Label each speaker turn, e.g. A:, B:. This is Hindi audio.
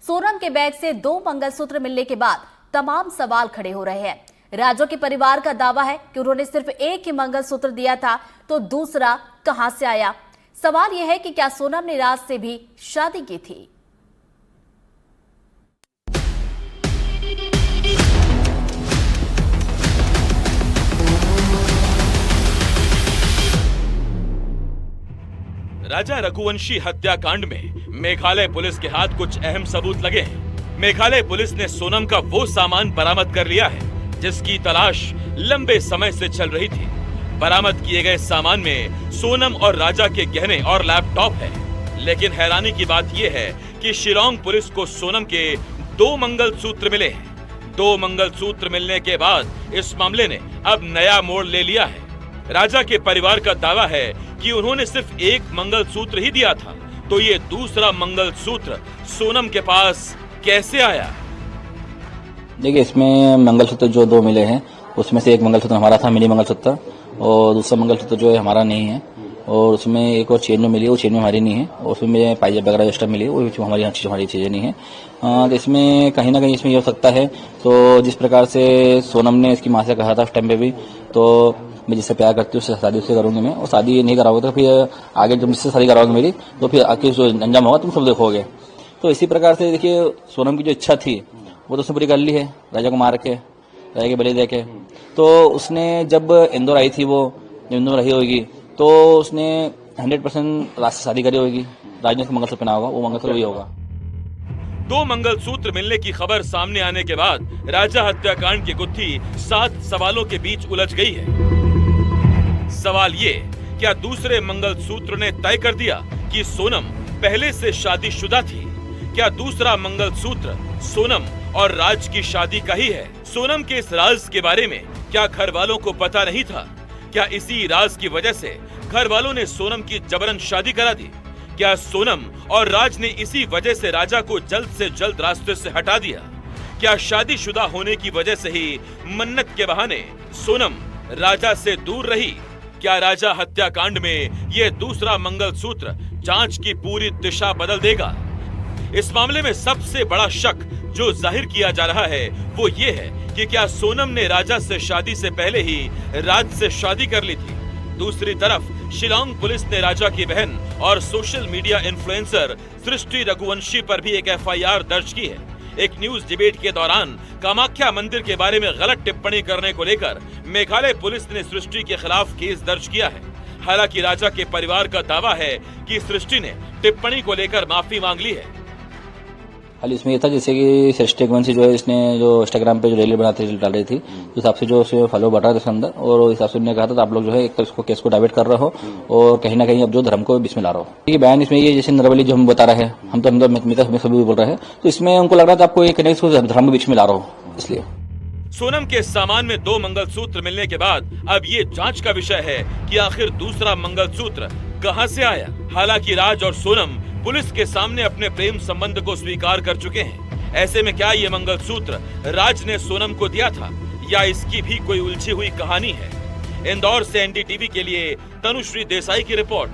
A: सोनम के बैग से 2 मंगलसूत्र मिलने के बाद तमाम सवाल खड़े हो रहे हैं। राजा के परिवार का दावा है कि उन्होंने सिर्फ एक ही मंगलसूत्र दिया था, तो दूसरा कहां से आया। सवाल यह है कि क्या सोनम ने राज से भी शादी की थी।
B: राजा रघुवंशी हत्याकांड में मेघालय पुलिस के हाथ कुछ अहम सबूत लगे हैं। मेघालय पुलिस ने सोनम का वो सामान बरामद कर लिया है जिसकी तलाश लंबे समय से चल रही थी। बरामद किए गए सामान में सोनम और राजा के गहने और लैपटॉप है। लेकिन हैरानी की बात यह है कि शिलांग पुलिस को सोनम के 2 मंगलसूत्र मिले हैं। 2 मंगलसूत्र मिलने के बाद इस मामले ने अब नया मोड़ ले लिया है। राजा के परिवार का दावा है कि उन्होंने सिर्फ एक मंगलसूत्र ही दिया था, तो ये दूसरा मंगलसूत्र सोनम के पास कैसे आया।
C: देखिए, इसमें मंगलसूत्र जो 2 मिले हैं उसमें से एक मंगलसूत्र हमारा था, मिनी मंगलसूत्र, और दूसरा मंगलसूत्र जो है हमारा नहीं है। और उसमें एक और चेन जो मिली है वो चेन में हमारी नहीं है, और उसमें पाइजेब वगैरह एक्स्ट्रा मिली है वो हमारी चीजें नहीं है। तो इसमें कहीं ना कहीं इसमें ये हो सकता है। तो जिस प्रकार से सोनम ने इसकी माँ से कहा था उस टाइम पे भी, तो मैं जिससे प्यार करती हूँ उससे शादी उससे करूंगी मैं, और शादी नहीं कराओगे तो फिर आगे जब मुझसे शादी कराओगे मेरी तो फिर आगे जो अंजाम होगा तुम सब देखोगे। तो इसी प्रकार से देखिए, सोनम की जो इच्छा थी वो तो उसने पूरी कर ली है, राजा को मार के, राजा के बलि दे के। तो उसने जब इंदौर आई थी, वो जब इंदौर रही होगी, तो उसने 100% राज से शादी करी होगी। राज ने उसको मंगलसूत्र पहना होगा, वो मंगलसूत्र वही होगा।
B: 2 मंगलसूत्र मिलने की खबर सामने आने के बाद राजा हत्याकांड की गुत्थी 7 सवालों के बीच उलझ गई है। सवाल ये, क्या दूसरे मंगलसूत्र ने तय कर दिया कि सोनम पहले से शादीशुदा थी? क्या दूसरा मंगलसूत्र सोनम और राज की शादी का ही है? सोनम के इस राज के बारे में क्या घर वालों को पता नहीं था? क्या इसी राज की वजह से घर वालों ने सोनम की जबरन शादी करा दी? क्या सोनम और राज ने इसी वजह से राजा को जल्द से जल्द रास्ते से हटा दिया? क्या शादीशुदा होने की वजह से ही मन्नत के बहाने सोनम राजा से दूर रही? क्या राजा हत्याकांड में ये दूसरा मंगलसूत्र जांच की पूरी दिशा बदल देगा? इस मामले में सबसे बड़ा शक जो जाहिर किया जा रहा है वो ये है कि क्या सोनम ने राजा से शादी से पहले ही राज से शादी कर ली थी। दूसरी तरफ शिलांग पुलिस ने राजा की बहन और सोशल मीडिया इन्फ्लुएंसर सृष्टि रघुवंशी पर भी एक FIR दर्ज की है। एक न्यूज डिबेट के दौरान कामाख्या मंदिर के बारे में गलत टिप्पणी करने को लेकर मेघालय पुलिस ने सृष्टि के खिलाफ केस दर्ज किया है। हालांकि राजा के परिवार का दावा है कि सृष्टि ने टिप्पणी को लेकर माफी मांग ली है।
C: हाल इसमें ये था जैसे कि सृष्टि रघुवंशी जो है, इसने जो इंस्टाग्राम पे जो रील बनाती डाल रही थी, उस हिसाब से जो उससे फॉलो बढ़ रहा था उसके अंदर, और उस हिसाब से उन्होंने कहा था आप लोग जो है एक तो इसको केस को डाइवर्ट कर रहे हो और कहीं ना कहीं अब जो धर्म को बीच में ला रहे हो। ये बयान इसमें ये जैसे नरवली जो हम बता रहे हैं, हम तो सभी बोल रहे हैं, तो इसमें उनको लग रहा था आपको एक धर्म बीच में ला रहा हो। इसलिए
B: सोनम के सामान में 2 मंगलसूत्र मिलने के बाद अब ये जांच का विषय है कि आखिर दूसरा मंगलसूत्र कहां से आया। हालांकि राज और सोनम पुलिस के सामने अपने प्रेम संबंध को स्वीकार कर चुके हैं। ऐसे में क्या ये मंगलसूत्र राज ने सोनम को दिया था या इसकी भी कोई उलझी हुई कहानी है? इंदौर से NDTV के लिए तनुश्री देसाई की रिपोर्ट।